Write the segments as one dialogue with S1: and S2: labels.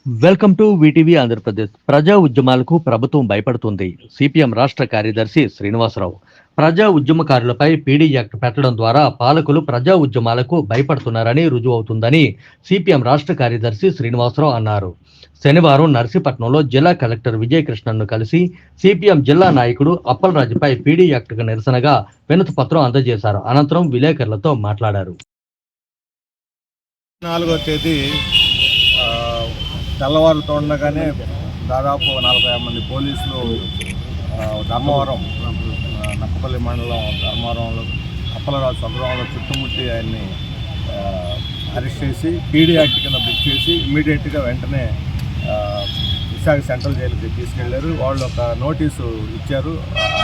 S1: Welcome to VTV Andhra Pradesh. ప్రజా ఉద్యమాలకు ప్రభుత్వం భయపడుతుంది. సిపిఎం రాష్ట్ర కార్యదర్శి శ్రీనివాసరావు ప్రజా ఉద్యమకారులపై పీడీ యాక్ట్ పెట్టడం ద్వారా పాలకులు ప్రజా ఉద్యమాలకు భయపడుతున్నారని రుజువు అవుతుందని సిపిఎం రాష్ట్ర కార్యదర్శి శ్రీనివాసరావు అన్నారు. శనివారం నర్సీపట్నంలో జిల్లా కలెక్టర్ విజయకృష్ణన్ను కలిసి సిపిఎం జిల్లా నాయకుడు అప్పలరాజుపై పీడీ యాక్ట్కు నిరసనగా వినతి పత్రం అందజేశారు. అనంతరం విలేకరులతో మాట్లాడారు.
S2: 4వ తేదీ తెల్లవారుతో ఉండగానే దాదాపు 40 మంది పోలీసులు ధర్మవరం నక్కపల్లి మండలం ధర్మవరంలో అప్పలరాజు స్వగ్రామంలో చుట్టుముట్టి ఆయన్ని అరెస్ట్ చేసి పీడీ యాక్ట్ కింద బుక్ చేసి ఇమ్మీడియట్గా వెంటనే విశాఖ సెంట్రల్ జైలుకి తీసుకెళ్లారు. వాళ్ళు ఒక నోటీసు ఇచ్చారు,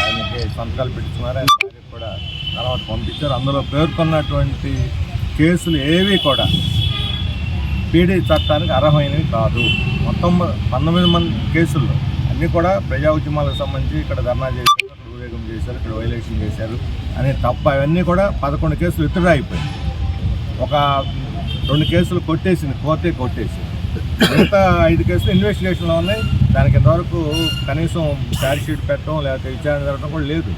S2: ఆయనకి సంతకాలు పెట్టుకున్నారు, ఆయన కూడా తర్వాత పంపించారు. అందులో పేర్కొన్నటువంటి కేసులు ఏవి కూడా పీడీ చట్టానికి అర్హమైనవి కాదు. మొత్తం 19 మంది కేసుల్లో అన్నీ కూడా ప్రజా ఉద్యమాలకు సంబంధించి ఇక్కడ ధర్నా చేశారు, ఇక్కడ ఊరేగం చేశారు, ఇక్కడ వైలేషన్ చేశారు అని తప్ప అవన్నీ కూడా 11 కేసులు విత్డ్రా అయిపోయాయి. ఒక 2 కేసులు కొట్టేసి మిగతా 5 కేసులు ఇన్వెస్టిగేషన్లో ఉన్నాయి. దానికి ఇంతవరకు కనీసం ఛార్జ్ షీట్ పెట్టడం లేకపోతే విచారణ జరగడం కూడా లేదు.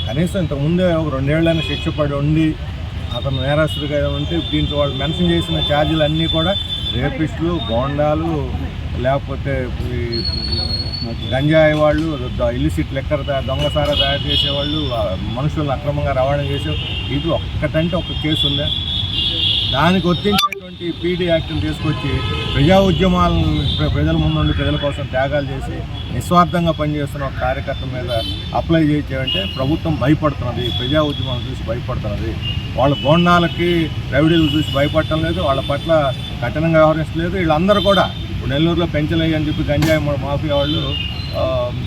S2: కనీసం ఇంతకుముందే ఒక 2 ఏళ్ళైనా శిక్ష పడి ఉండి అతను నేరస్తుడిగా ఉంటే దీంట్లో వాళ్ళు మెన్షన్ చేసిన ఛార్జీలు అన్నీ కూడా రేపిస్టులు, గోండాలు, లేకపోతే గంజాయి వాళ్ళు, ఇల్లిసిట్ లెక్కర్ దొంగసారా తయారు చేసేవాళ్ళు, మనుషులను అక్రమంగా రవాణా చేసే ఇది ఒక్కటంటే ఒక కేసు ఉందా? దానికి వర్తించేటువంటి పీడీ యాక్ట్ని తీసుకొచ్చి ప్రజా ఉద్యమాలను ప్రజల ముందుండి ప్రజల కోసం త్యాగాలు చేసి నిస్వార్థంగా పనిచేస్తున్న ఒక కార్యకర్త మీద అప్లై చేయించామంటే ప్రభుత్వం భయపడుతున్నది, ప్రజా ఉద్యమాలను చూసి భయపడుతున్నది. వాళ్ళ బోండాలకి రౌడీలు చూసి భయపడటం లేదు, వాళ్ళ పట్ల కఠినంగా వ్యవహరించలేదు. వీళ్ళందరూ కూడా ఇప్పుడు నెల్లూరులో పెంచలేయి అని చెప్పి గంజాయి మాఫియా వాళ్ళు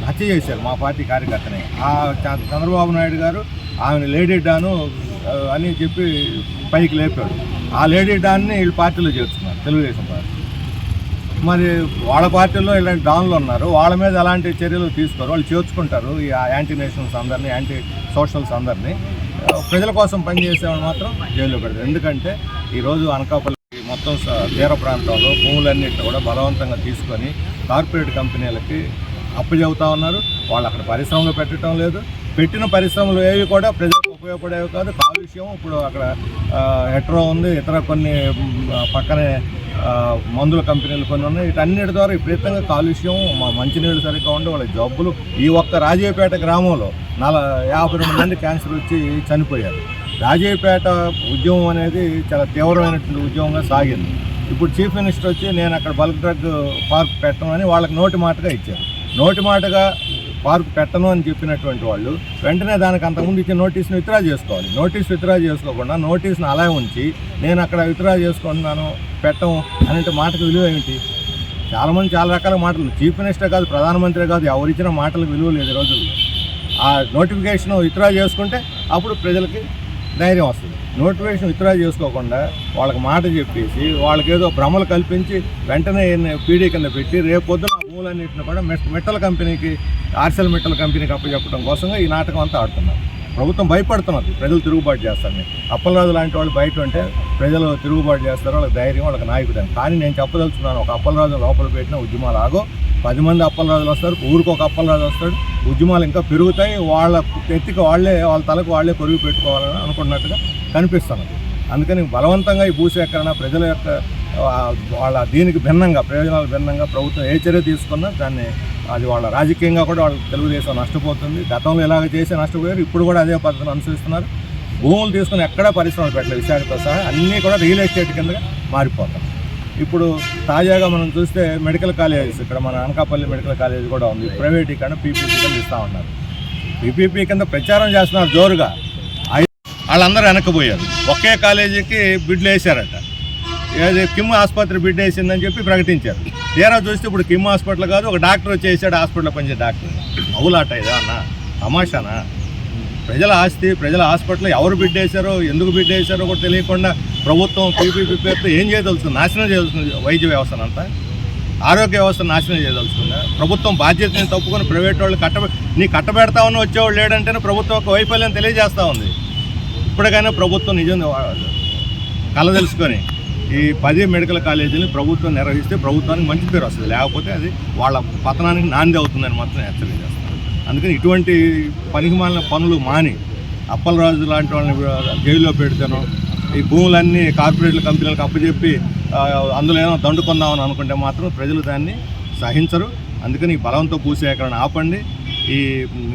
S2: హత్య చేశారు మా పార్టీ కార్యకర్తని. ఆ చంద్రబాబు నాయుడు గారు ఆమెను లేడీ డాను అని చెప్పి పైకి లేపాడు. ఆ లేడీ డాన్ని వీళ్ళు పార్టీలో చేర్చుకున్నారు, తెలుగుదేశం పార్టీ. మరి వాళ్ళ పార్టీలో ఇలాంటి డాన్లు ఉన్నారు, వాళ్ళ మీద ఎలాంటి చర్యలు తీసుకోరు, వాళ్ళు చేర్చుకుంటారు ఈ యాంటీ నేషనల్స్ అందరినీ, యాంటీ సోషల్స్ అందరినీ. ప్రజల కోసం పనిచేసేవాళ్ళు మాత్రం జైల్లో పెడతారు. ఎందుకంటే ఈరోజు అనకాపల్లి మొత్తం తీర ప్రాంతంలో భూములన్నింటినీ కూడా బలవంతంగా తీసుకొని కార్పొరేట్ కంపెనీలకి అప్పచెబుతా ఉన్నారు. వాళ్ళు అక్కడ పరిశ్రమలు పెట్టడం లేదు, పెట్టిన పరిశ్రమలు ఏవి కూడా ప్రజలకు ఉపయోగపడేవి కాదు. కాలుష్యం ఇప్పుడు అక్కడ హెట్రో ఉంది, ఇతర కొన్ని పక్కనే మందుల కంపెనీలు కొన్ని ఉన్నాయి. వీటన్నిటి ద్వారా విపరీతంగా కాలుష్యం, మంచినీళ్ళు సరిగ్గా ఉండి వాళ్ళ జబ్బులు. ఈ ఒక్క రాజయ్యపేట గ్రామంలో 52 మంది క్యాన్సర్ వచ్చి చనిపోయారు. రాజయ్యపేట ఉద్యమం అనేది చాలా తీవ్రమైనటువంటి ఉద్యమంగా సాగింది. ఇప్పుడు చీఫ్ మినిస్టర్ వచ్చి నేను అక్కడ బల్క్ డ్రగ్ పార్క్ పెట్టను అని వాళ్ళకి నోటి మాటగా ఇచ్చారు. నోటి మాటగా పార్క్ పెట్టను అని చెప్పినటువంటి వాళ్ళు వెంటనే దానికి అంతకుముందు ఇచ్చిన నోటీస్ని విత్డ్రా చేసుకోవాలి. నోటీస్ విత్డ్రా చేసుకోకుండా నోటీస్ని అలా ఉంచి నేను అక్కడ విత్డ్రా చేసుకుంటున్నాను పెట్టం అనే మాటకు విలువ ఏమిటి? చాలామంది చాలా రకాల మాటలు, చీఫ్ మినిస్టర్ కాదు, ప్రధానమంత్రి కాదు, ఎవరిచ్చిన మాటలకు విలువ లేదు ఈ రోజుల్లో. ఆ నోటిఫికేషన్ విత్డ్రా చేసుకుంటే అప్పుడు ప్రజలకి ధైర్యం వస్తుంది. నోటిఫికేషన్ విత్డ్రా చేసుకోకుండా వాళ్ళకి మాట చెప్పేసి వాళ్ళకి ఏదో భ్రమలు కల్పించి వెంటనే పీడీ కింద పెట్టి రేపు పొద్దున భూములన్నింటిని కూడా మెట్టల కంపెనీకి, ఆర్సెల్ మెట్టల కంపెనీకి అప్పచెప్పడం కోసంగా ఈ నాటకం అంతా ఆడుతున్నారు. ప్రభుత్వం భయపడుతున్నది, ప్రజలు తిరుగుబాటు చేస్తారని. అప్పలరాజు లాంటి వాళ్ళు బయట ఉంటే ప్రజలు తిరుగుబాటు చేస్తారు, వాళ్ళకి ధైర్యం, వాళ్ళకి నాయకుడు అని. కానీ నేను చెప్పదలుచుకున్నాను, ఒక అప్పలరాజు లోపల పెట్టిన ఉద్యమాలు ఆగో. 10 మంది అప్పలరాజులు వస్తారు, ఊరికి ఒక అప్పలరాజు వస్తాడు, ఉద్యమాలు ఇంకా పెరుగుతాయి. వాళ్ళ ఎత్తికి వాళ్ళే, వాళ్ళ తలకు వాళ్ళే కొరుగు పెట్టుకోవాలని అనుకున్నట్టుగా కనిపిస్తున్నది. అందుకని బలవంతంగా ఈ భూసేకరణ ప్రజల యొక్క వాళ్ళ దీనికి భిన్నంగా, ప్రయోజనాలు భిన్నంగా ప్రభుత్వం ఏ చర్య తీసుకున్నా దాన్ని అది వాళ్ళ రాజకీయంగా కూడా వాళ్ళ తెలుగుదేశం నష్టపోతుంది. గతంలో ఇలాగ చేసి నష్టపోయారు, ఇప్పుడు కూడా అదే పద్ధతిని అనుసరిస్తున్నారు. భూములు తీసుకుని ఎక్కడా పరిశ్రమలు పెట్టలేదు, విశాఖతో సహా అన్నీ కూడా రియల్ ఎస్టేట్ కిందగా మారిపోతాయి. ఇప్పుడు తాజాగా మనం చూస్తే మెడికల్ కాలేజెస్, ఇక్కడ మన అనకాపల్లి మెడికల్ కాలేజ్ కూడా ఉంది, ప్రైవేటీకరణ పీపీపీ కింద ఇస్తూ ఉన్నారు. పీపీపీ కింద ప్రచారం చేస్తున్నారు జోరుగా. వాళ్ళందరూ వెనక్కిపోయారు. ఒకే కాలేజీకి బిడ్లు వేశారట, ఏది కిమ్ ఆసుపత్రి బిడ్ వేసిందని చెప్పి ప్రకటించారు. తీరా చూస్తే ఇప్పుడు కిమ్ హాస్పిటల్ కాదు, ఒక డాక్టర్ వచ్చేసాడు, హాస్పిటల్లో పనిచే డాక్టర్. అవులాట ఇదా అన్న, తమాషానా? ప్రజల ఆస్తి, ప్రజల హాస్పిటల్ ఎవరు బిడ్ వేశారో, ఎందుకు బిడ్ వేశారో కూడా తెలియకుండా ప్రభుత్వం పీపీపీ పేరుతో ఏం చేయదలుచుకుంది? నాశనం చేయదలుచుకుంది వైద్య వ్యవస్థనంతా, ఆరోగ్య వ్యవస్థ నాశనం చేయదలుచుకుందా? ప్రభుత్వం బాధ్యతని తప్పుకొని ప్రైవేట్ వాళ్ళు కట్టబెడతామని వచ్చేవాళ్ళు లేడంటేనే ప్రభుత్వం ఒక వైఫల్యం తెలియజేస్తూ ఉంది. ఇప్పటికైనా ప్రభుత్వం నిజం కళ్ళ తెలుసుకొని ఈ 10 మెడికల్ కాలేజీని ప్రభుత్వం నిర్వహిస్తే ప్రభుత్వానికి మంచి పేరు వస్తుంది, లేకపోతే అది వాళ్ళ పతనానికి నాంది అవుతుందని మాత్రం హెచ్చరిక చేస్తారు. అందుకని ఇటువంటి పనికిమాలిన పనులు మాని అప్పలరాజు లాంటి వాళ్ళని జైల్లో పెడితేనో ఈ భూములన్నీ కార్పొరేట్ల కంపెనీలకు అప్పచెప్పి అందులో ఏమో దండుకుందామని అనుకుంటే మాత్రం ప్రజలు దాన్ని సహించరు. అందుకని ఈ బలంతో భూసేకరణ ఆపండి. ఈ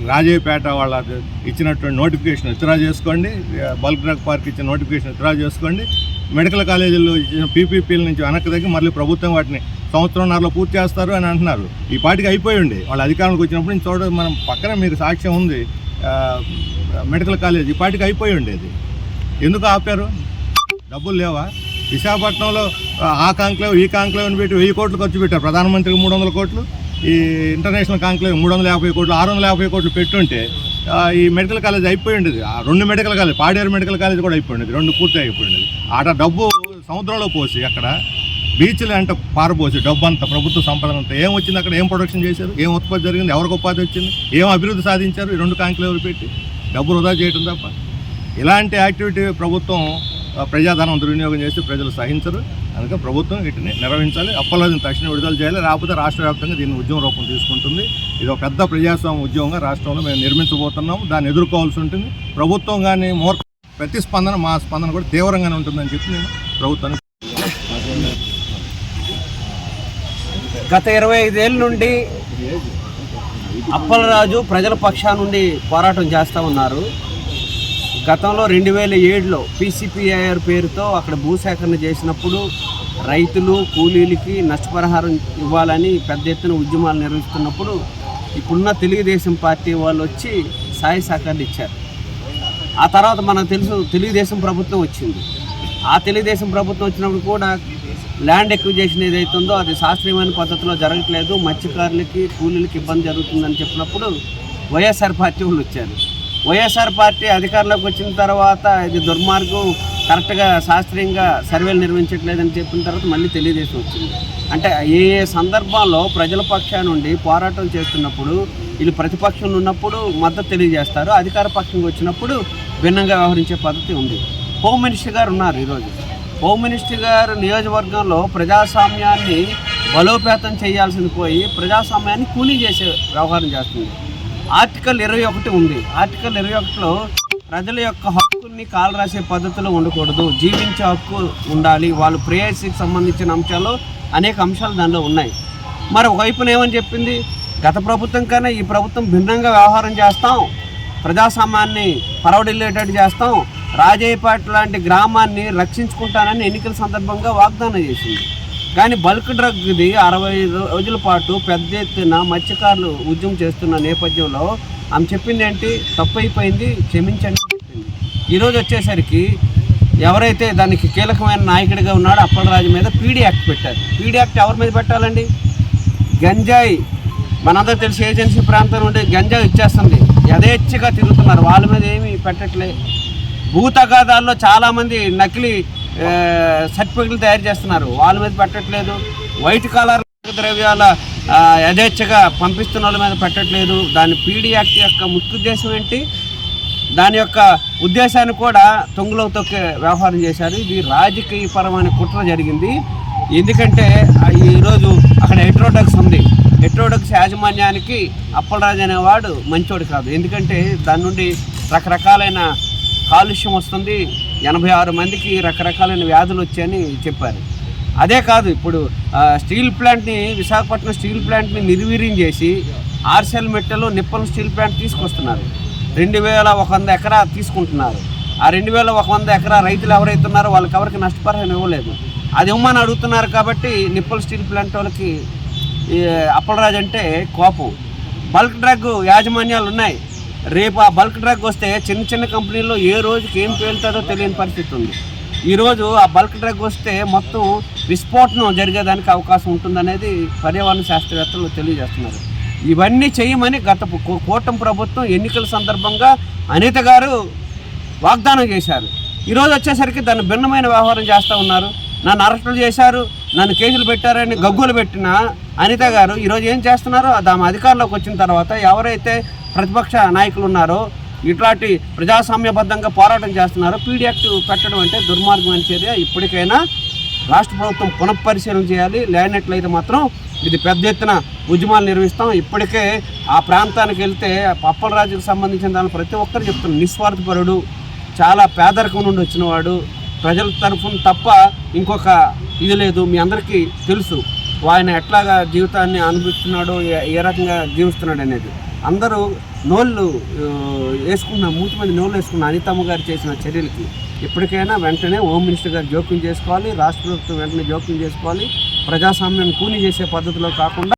S2: రాజయ్యపేట వాళ్ళ ఇచ్చినటువంటి నోటిఫికేషన్ విత్డ్రా చేసుకోండి, బల్క్ డ్రగ్ పార్క్ ఇచ్చిన నోటిఫికేషన్ విత్డ్రా చేసుకోండి. మెడికల్ కాలేజీల్లో ఇచ్చిన పీపీపీల నుంచి వెనక్కి తగ్గి మళ్ళీ ప్రభుత్వం వాటిని సంవత్సరంన్నరలో పూర్తి చేస్తారు అని అంటున్నారు. ఈ పాటికి అయిపోయి ఉండి వాళ్ళ అధికారంలోకి వచ్చినప్పుడు నేను చూడ మనం పక్కన మీకు సాక్ష్యం ఉంది, మెడికల్ కాలేజ్ ఈ పాటికి అయిపోయి ఉండేది. ఎందుకు ఆపారు? డబ్బులు లేవా? విశాఖపట్నంలో ఆ కాంక్లేవ్ ఈ కాంక్లేవ్ అని పెట్టి 1000 కోట్లు ఖర్చు పెట్టారు. ప్రధానమంత్రికి 300 కోట్లు, ఈ ఇంటర్నేషనల్ కాంక్లేవ్ 350 కోట్లు, 650 కోట్లు పెట్టుంటే ఈ మెడికల్ కాలేజ్ అయిపోయి ఉండేది. 2 medical college, Paderu medical college కూడా అయిపోయి ఉండేది, 2 పూర్తి అయిపోయి ఉండేది. ఆట డబ్బు సముద్రంలో పోసి అక్కడ బీచ్లు అంటే పారబోసి డబ్బు అంతా ప్రభుత్వ సంపద అంతా ఏం వచ్చింది? అక్కడ ఏం ప్రొడక్షన్ చేశారు? ఏం ఉత్పత్తి జరిగింది? ఎవరికి ఉపాధి వచ్చింది? ఏం అభివృద్ధి సాధించారు? ఈ 2 కాంక్లేవ్లు పెట్టి డబ్బు వృధా చేయడం తప్ప. ఇలాంటి యాక్టివిటీ ప్రభుత్వం ప్రజాధనం దుర్వినియోగం చేస్తే ప్రజలు సహించరు. అందుకే ప్రభుత్వం వీటిని నిర్వహించాలి, అప్పలరాజుని తక్షణం విడుదల చేయాలి. లేకపోతే రాష్ట్ర వ్యాప్తంగా దీన్ని ఉద్యమ రూపం తీసుకుంటుంది. ఇది ఒక పెద్ద ప్రజాస్వామ్య ఉద్యమంగా రాష్ట్రంలో మేము నిర్మించబోతున్నాము. దాన్ని ఎదుర్కోవాల్సి ఉంటుంది. ప్రభుత్వం కానీ ప్రతిస్పందన మా స్పందన కూడా తీవ్రంగానే ఉంటుందని చెప్పి నేను ప్రభుత్వానికి.
S3: గత 25 ఏళ్ళ నుండి అప్పలరాజు ప్రజల పక్షా నుండి పోరాటం చేస్తూ ఉన్నారు. గతంలో 2007లో పీసీపీఐఆర్ పేరుతో అక్కడ భూసేకరణ చేసినప్పుడు రైతులు కూలీలకి నష్టపరిహారం ఇవ్వాలని పెద్ద ఎత్తున ఉద్యమాలు నిర్వహిస్తున్నప్పుడు ఇప్పుడున్న తెలుగుదేశం పార్టీ వాళ్ళు వచ్చి సహాయ సహకారాలు ఇచ్చారు. ఆ తర్వాత మనకు తెలుసు తెలుగుదేశం ప్రభుత్వం వచ్చింది. ఆ తెలుగుదేశం ప్రభుత్వం వచ్చినప్పుడు కూడా ల్యాండ్ ఎక్విజేషన్ ఏదైతే ఉందో అది శాస్త్రీయమైన పద్ధతిలో జరగట్లేదు, మత్స్యకారులకి కూలీలకి ఇబ్బంది జరుగుతుందని చెప్పినప్పుడు వైఎస్ఆర్ పార్టీ వాళ్ళు వచ్చారు. వైఎస్ఆర్ పార్టీ అధికారంలోకి వచ్చిన తర్వాత ఇది దుర్మార్గం, కరెక్ట్గా శాస్త్రీయంగా సర్వేలు నిర్వహించట్లేదని చెప్పిన తర్వాత మళ్ళీ తెలుగుదేశం వచ్చింది. అంటే ఏ సందర్భంలో ప్రజల పక్షా నుండి పోరాటం చేస్తున్నప్పుడు వీళ్ళు ప్రతిపక్షంలో ఉన్నప్పుడు మద్దతు తెలియజేస్తారు, అధికార పక్షంగా వచ్చినప్పుడు భిన్నంగా వ్యవహరించే పద్ధతి ఉంది. హోమ్ మినిస్టర్ గారు ఉన్నారు. ఈరోజు హోమ్ మినిస్టర్ గారు నియోజకవర్గంలో ప్రజాస్వామ్యాన్ని బలోపేతం చేయాల్సింది పోయి ప్రజాస్వామ్యాన్ని కూలీ చేసే వ్యవహారం చేస్తుంది. ఆర్టికల్ 21 ఉంది. ఆర్టికల్ 21లో ప్రజల యొక్క హక్కుల్ని కాలు రాసే పద్ధతిలో ఉండకూడదు, జీవించే హక్కు ఉండాలి, వాళ్ళు ప్రేయస్కి సంబంధించిన అంశాలు అనేక అంశాలు దానిలో ఉన్నాయి. మరి ఒకవైపున ఏమని చెప్పింది, గత ప్రభుత్వం కన్నా ఈ ప్రభుత్వం భిన్నంగా వ్యవహారం చేస్తాం, ప్రజాస్వామ్యాన్ని పరవడిల్లేటట్టు చేస్తాం, రాజయ్యపేట లాంటి గ్రామాన్ని రక్షించుకుంటానని ఎన్నికల సందర్భంగా వాగ్దానం చేసింది. కానీ బల్క్ డ్రగ్ది 60 రోజుల పాటు పెద్ద ఎత్తున మత్స్యకారులు ఉద్యమం చేస్తున్న నేపథ్యంలో ఆమె చెప్పింది ఏంటి, తప్పు అయిపోయింది, క్షమించండి చెప్పింది. ఈరోజు వచ్చేసరికి ఎవరైతే దానికి కీలకమైన నాయకుడిగా ఉన్నాడో అప్పలరాజు మీద పీడీ యాక్ట్ పెట్టారు. పీడీ యాక్ట్ ఎవరి మీద పెట్టాలండి? గంజాయి మనందరూ తెలిసి ఏజెన్సీ ప్రాంతం నుండి గంజాయి ఇచ్చేస్తుంది, యథేచ్ఛగా తిరుగుతున్నారు, వాళ్ళ మీద ఏమీ పెట్టట్లే. భూ తగాదాల్లో చాలామంది నకిలీ సర్టిఫికెట్లు తయారు చేస్తున్నారు, వాళ్ళ మీద పెట్టట్లేదు. వైట్ కాలర్ ద్రవ్యాల యథేచ్ఛగా పంపిస్తున్న వాళ్ళ మీద పెట్టట్లేదు. దాని పీడీ యాక్ట్ యొక్క ముఖ్య ఉద్దేశం ఏంటి? దాని యొక్క ఉద్దేశాన్ని కూడా తొంగులో తొక్కే వ్యవహారం చేశారు. ఇది రాజకీయపరమైన కుట్ర జరిగింది. ఎందుకంటే ఈరోజు అక్కడ హెట్రోడక్స్ ఉంది. హెట్రోడక్స్ యాజమాన్యానికి అప్పలరాజు అనేవాడు మంచోడు కాదు. ఎందుకంటే దాని నుండి రకరకాలైన కాలుష్యం వస్తుంది, 86 మందికి రకరకాలైన వ్యాధులు వచ్చాయని చెప్పారు. అదే కాదు, ఇప్పుడు స్టీల్ ప్లాంట్ని, విశాఖపట్నం స్టీల్ ప్లాంట్ని నిర్వీర్యం చేసి ఆర్సెల్ మెట్టలో నిప్పల్ స్టీల్ ప్లాంట్ తీసుకొస్తున్నారు. 2100 ఎకరా తీసుకుంటున్నారు. ఆ 2100 ఎకరా రైతులు ఎవరైతే ఉన్నారో వాళ్ళకి ఎవరికి నష్టపరిహారం ఇవ్వలేదు. అది ఇవ్వమని అడుగుతున్నారు. కాబట్టి నిప్పల్ స్టీల్ ప్లాంట్ వాళ్ళకి అప్పలరాజు అంటే కోపం. బల్క్ డ్రగ్ యాజమాన్యాలు ఉన్నాయి. రేపు ఆ బల్క్ డ్రగ్ వస్తే చిన్న చిన్న కంపెనీల్లో ఏ రోజుకి ఏం పేలుతుందో తెలియని పరిస్థితి ఉంది. ఈరోజు ఆ బల్క్ డ్రగ్ వస్తే మొత్తం విస్ఫోటనం జరిగేదానికి అవకాశం ఉంటుందనేది పర్యావరణ శాస్త్రవేత్తలు తెలియజేస్తున్నారు. ఇవన్నీ చేయమని గత కూటమి ప్రభుత్వం ఎన్నికల సందర్భంగా అనిత గారు వాగ్దానం చేశారు. ఈరోజు వచ్చేసరికి దాన్ని భిన్నమైన వ్యవహారం చేస్తూ ఉన్నారు. నన్ను అరెస్టులు చేశారు, నన్ను కేసులు పెట్టారని గగ్గులు పెట్టిన అనిత గారు ఈరోజు ఏం చేస్తున్నారు? ఆమె అధికారంలోకి వచ్చిన తర్వాత ఎవరైతే ప్రతిపక్ష నాయకులు ఉన్నారో ఇట్లాంటి ప్రజాస్వామ్యబద్ధంగా పోరాటం చేస్తున్నారో పీడీ యాక్ట్ పెట్టడం అంటే దుర్మార్గమైన చర్య. ఇప్పటికైనా రాష్ట్ర ప్రభుత్వం పునఃపరిశీలన చేయాలి. లేనట్లయితే మాత్రం ఇది పెద్ద ఎత్తున ఉద్యమాలు నిర్వహిస్తాం. ఇప్పటికే ఆ ప్రాంతానికి వెళ్తే అప్పలరాజుకు సంబంధించిన దాని ప్రతి ఒక్కరు చెప్తున్నారు, నిస్వార్థపరుడు, చాలా పేదరికం నుండి వచ్చినవాడు, ప్రజల తరఫున తప్ప ఇంకొక ఇది లేదు. మీ అందరికీ తెలుసు ఆయన ఎట్లాగా జీవితాన్ని అనుభవిస్తున్నాడో, ఏ రకంగా జీవిస్తున్నాడు అనేది. అందరూ నోళ్ళు వేసుకున్న, మూతి మీద నోళ్ళు వేసుకున్న అనితమ్మ గారు చేసిన చర్యలకి ఇప్పటికైనా వెంటనే హోమ్ మినిస్టర్ గారు జోక్యం చేసుకోవాలి, రాష్ట్ర ప్రభుత్వం వెంటనే జోక్యం చేసుకోవాలి. ప్రజాస్వామ్యాన్ని కూని చేసే పద్ధతిలో కాకుండా